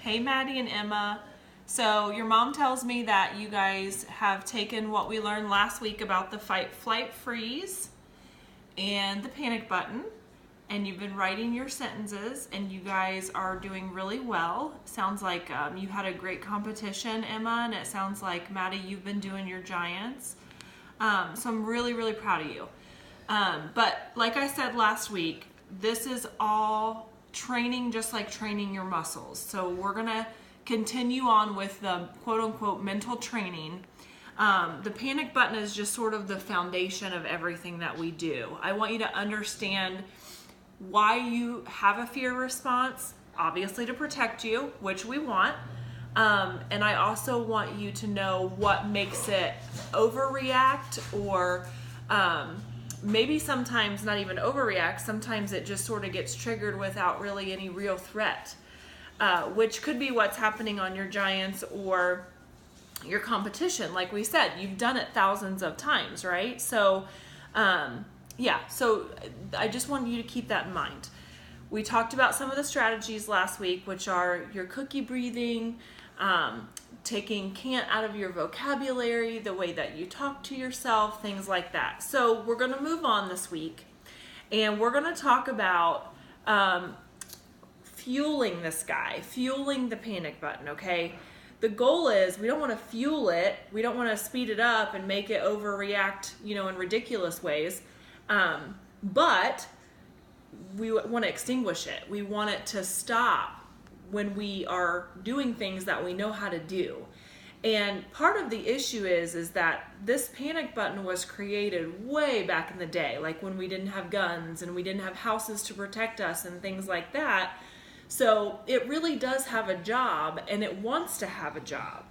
Hey, Maddie and Emma. So your mom tells me that you guys have taken what we learned last week about the fight, flight, freeze and the panic button, and you've been writing your sentences, and you guys are doing really well. Sounds like you had a great competition, Emma, and it sounds like, Maddie, you've been doing your giants. So I'm really, really proud of you. But like I said last week, this is all training, just like training your muscles. So we're gonna continue on with the quote-unquote mental training. The panic button is just sort of the foundation of everything that we do. I want you to understand why you have a fear response, obviously to protect you, which we want. And I also want you to know what makes it overreact, or maybe sometimes not even overreact. Sometimes it just sort of gets triggered without really any real threat, which could be what's happening on your giants or your competition. Like we said, you've done it thousands of times, right? So so I just want you to keep that in mind. We talked about some of the strategies last week, which are your cookie breathing, taking can't out of your vocabulary, the way that you talk to yourself, things like that. So we're going to move on this week, and we're going to talk about fueling this guy, fueling the panic button, okay? The goal is we don't want to fuel it. We don't want to speed it up and make it overreact, in ridiculous ways. But we want to extinguish it. We want it to stop when we are doing things that we know how to do. And part of the issue is that this panic button was created way back in the day, like when we didn't have guns and we didn't have houses to protect us and things like that. So it really does have a job, and it wants to have a job.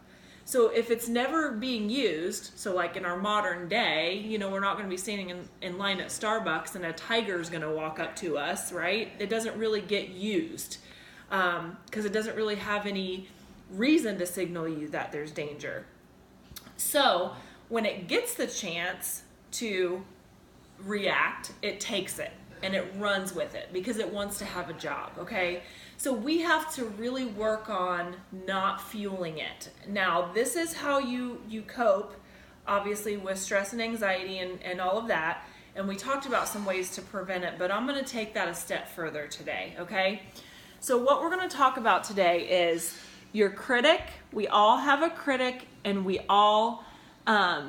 So if it's never being used, so like in our modern day, we're not going to be standing in line at Starbucks and a tiger's going to walk up to us, right? It doesn't really get used because it doesn't really have any reason to signal you that there's danger. So when it gets the chance to react, it takes it and it runs with it because it wants to have a job, okay? So we have to really work on not fueling it. Now, this is how you cope, obviously, with stress and anxiety and all of that. And we talked about some ways to prevent it, but I'm going to take that a step further today, okay? So what we're going to talk about today is your critic. We all have a critic, and we all, let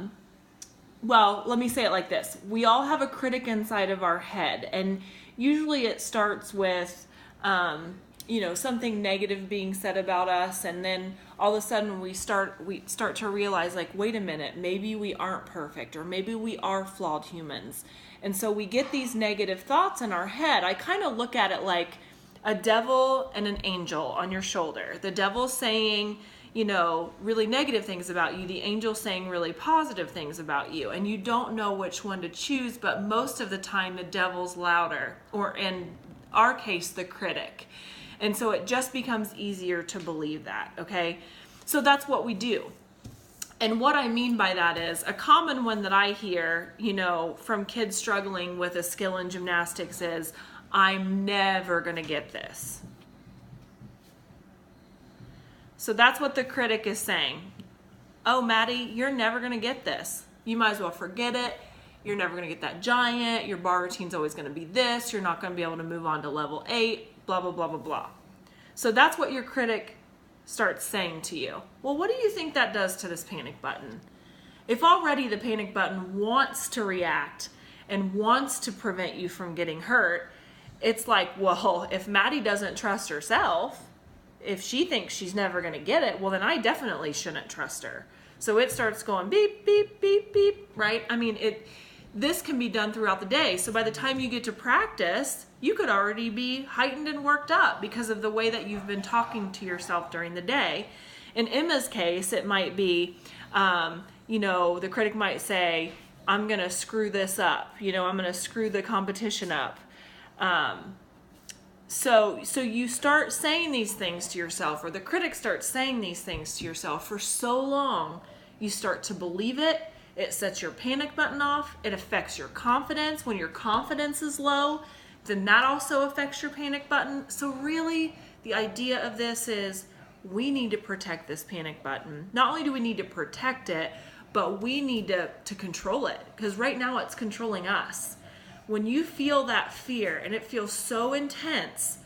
me say it like this. We all have a critic inside of our head, and usually it starts with something negative being said about us, and then all of a sudden we start to realize, like, wait a minute, maybe we aren't perfect, or maybe we are flawed humans. And so we get these negative thoughts in our head. I kind of look at it like a devil and an angel on your shoulder. The devil saying, really negative things about you, the angel saying really positive things about you, and you don't know which one to choose, but most of the time the devil's louder, or in our case, the critic. And so it just becomes easier to believe that, okay? So that's what we do. And what I mean by that is, a common one that I hear, from kids struggling with a skill in gymnastics is, I'm never gonna get this. So that's what the critic is saying. Oh, Maddie, you're never gonna get this. You might as well forget it. You're never gonna get that giant. Your bar routine's always gonna be this. You're not gonna be able to move on to level 8, blah, blah, blah, blah, blah. So that's what your critic starts saying to you. Well, what do you think that does to this panic button? If already the panic button wants to react and wants to prevent you from getting hurt, it's like, well, if Maddie doesn't trust herself, if she thinks she's never going to get it, well, then I definitely shouldn't trust her. So it starts going beep, beep, beep, beep, right? I mean, this can be done throughout the day. So by the time you get to practice, you could already be heightened and worked up because of the way that you've been talking to yourself during the day. In Emma's case, it might be, the critic might say, I'm going to screw this up. I'm going to screw the competition up. So you start saying these things to yourself, or the critic starts saying these things to yourself for so long, you start to believe it. It sets your panic button off. It affects your confidence. When your confidence is low, then that also affects your panic button. So really, the idea of this is we need to protect this panic button. Not only do we need to protect it, but we need to control it, because right now it's controlling us. When you feel that fear and it feels so intense,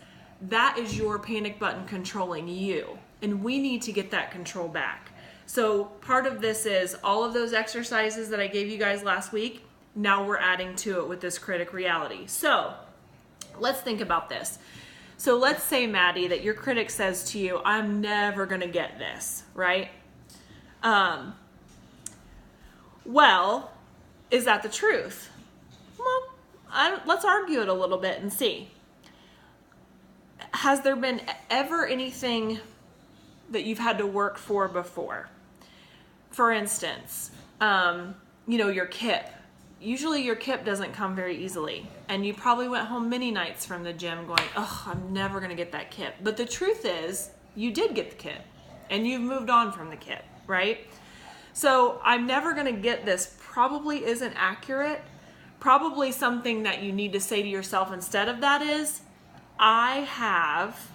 that is your panic button controlling you. And we need to get that control back. So part of this is all of those exercises that I gave you guys last week. Now we're adding to it with this critic reality. So let's think about this. So let's say, Maddie, that your critic says to you, I'm never going to get this, right? Well, is that the truth? Well, let's argue it a little bit and see. Has there been ever anything that you've had to work for before? For instance, your KIP. Usually your KIP doesn't come very easily. And you probably went home many nights from the gym going, oh, I'm never going to get that KIP. But the truth is, you did get the KIP. And you've moved on from the KIP, right? So I'm never going to get this probably isn't accurate. Probably something that you need to say to yourself instead of that is, I have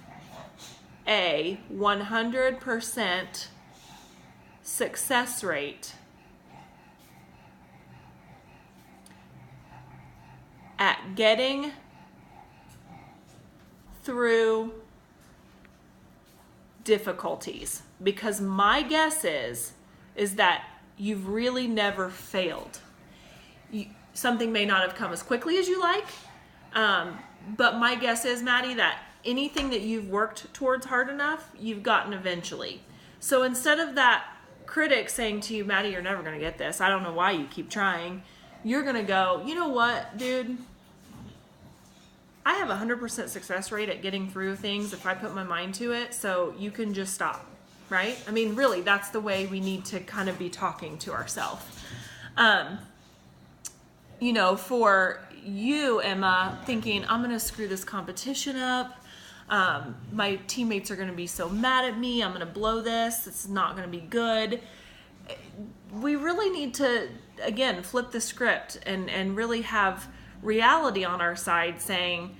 a 100% success rate at getting through difficulties, because my guess is that you've really never failed. Something may not have come as quickly as you like, but my guess is, Maddie, that anything that you've worked towards hard enough, you've gotten eventually. So instead of that critic saying to you, Maddie, you're never going to get this, I don't know why you keep trying, you're going to go, you know what, dude? I have a 100% success rate at getting through things if I put my mind to it, so you can just stop, right? I mean, really, that's the way we need to kind of be talking to ourselves. For you, Emma, thinking, I'm going to screw this competition up. My teammates are going to be so mad at me. I'm going to blow this. It's not going to be good. We really need to, again, flip the script and really have reality on our side saying,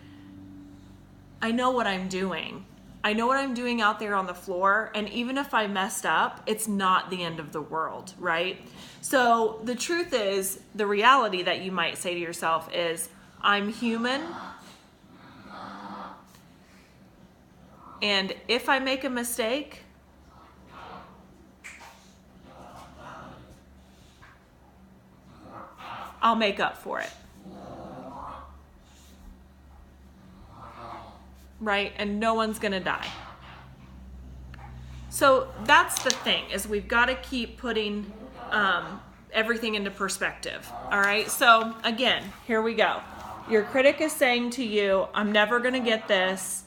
I know what I'm doing. I know what I'm doing out there on the floor, and even if I messed up, it's not the end of the world, right? So the truth is, the reality that you might say to yourself is, I'm human, and if I make a mistake, I'll make up for it. Right? And no one's going to die. So that's the thing, is we've got to keep putting everything into perspective. All right? So again, here we go. Your critic is saying to you, I'm never going to get this.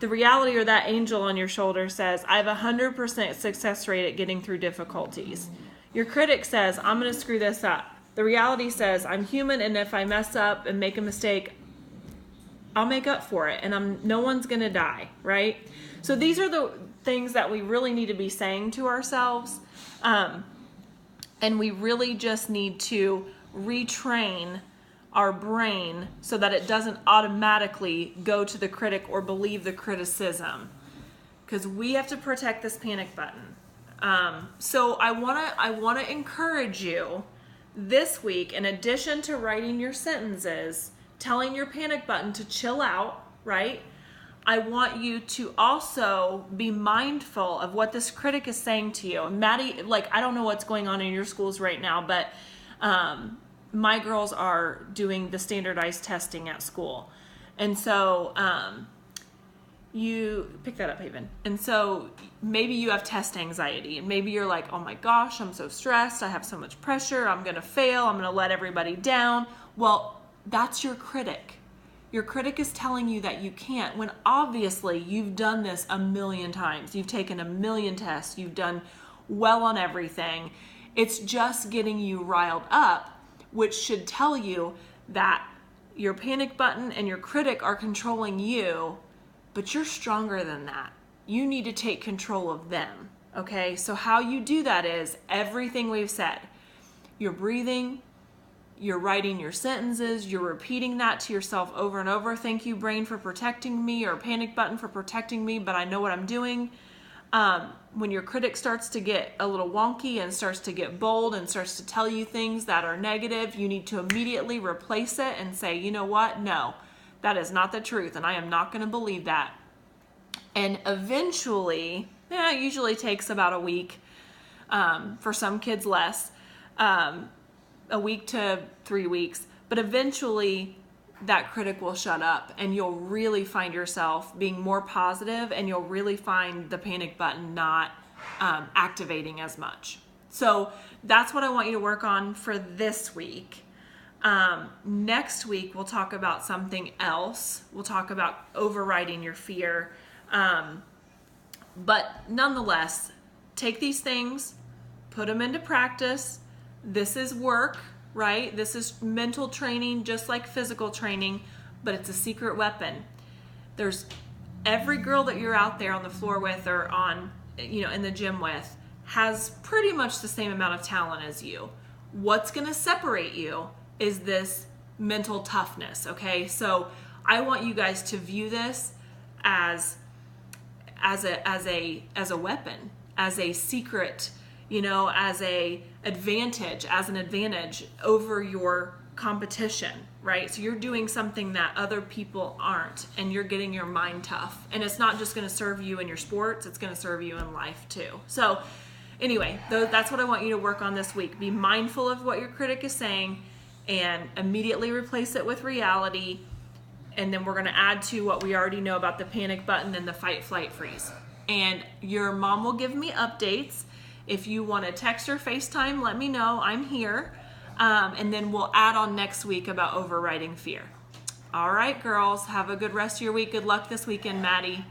The reality, or that angel on your shoulder, says, I have a 100% success rate at getting through difficulties. Your critic says, I'm going to screw this up. The reality says, I'm human, and if I mess up and make a mistake, I'll make up for it, and no one's going to die, right? So these are the things that we really need to be saying to ourselves, and we really just need to retrain our brain so that it doesn't automatically go to the critic or believe the criticism, because we have to protect this panic button. So I want to encourage you this week, in addition to writing your sentences, telling your panic button to chill out, right? I want you to also be mindful of what this critic is saying to you. And Maddie, I don't know what's going on in your schools right now, but my girls are doing the standardized testing at school. And so you pick that up, Haven. And so maybe you have test anxiety, and maybe you're like, oh my gosh, I'm so stressed. I have so much pressure. I'm going to fail. I'm going to let everybody down. Well, that's your critic. Your critic is telling you that you can't, when obviously you've done this a million times. You've taken a million tests. You've done well on everything. It's just getting you riled up, which should tell you that your panic button and your critic are controlling you, but you're stronger than that. You need to take control of them, okay? So how you do that is everything we've said. You're breathing, you're writing your sentences, you're repeating that to yourself over and over. Thank you, brain, for protecting me, or panic button for protecting me, but I know what I'm doing. When your critic starts to get a little wonky and starts to get bold and starts to tell you things that are negative, you need to immediately replace it and say, you know what? No, that is not the truth, and I am not going to believe that. And eventually, it usually takes about a week, for some kids less, a week to 3 weeks, but eventually that critic will shut up and you'll really find yourself being more positive, and you'll really find the panic button not activating as much. So that's what I want you to work on for this week. Next week, we'll talk about something else. We'll talk about overriding your fear. But nonetheless, take these things, put them into practice. This is work, right? This is mental training, just like physical training, but it's a secret weapon. There's every girl that you're out there on the floor with, or on, in the gym with, has pretty much the same amount of talent as you. What's going to separate you is this mental toughness, okay? So I want you guys to view this as a weapon, as a secret, as an advantage over your competition, right? So you're doing something that other people aren't, and you're getting your mind tough. And it's not just going to serve you in your sports, it's going to serve you in life too. So anyway, that's what I want you to work on this week. Be mindful of what your critic is saying and immediately replace it with reality. And then we're going to add to what we already know about the panic button and the fight, flight, freeze. And your mom will give me updates. If you want to text or FaceTime, let me know. I'm here. And then we'll add on next week about overriding fear. All right, girls. Have a good rest of your week. Good luck this weekend, Maddie.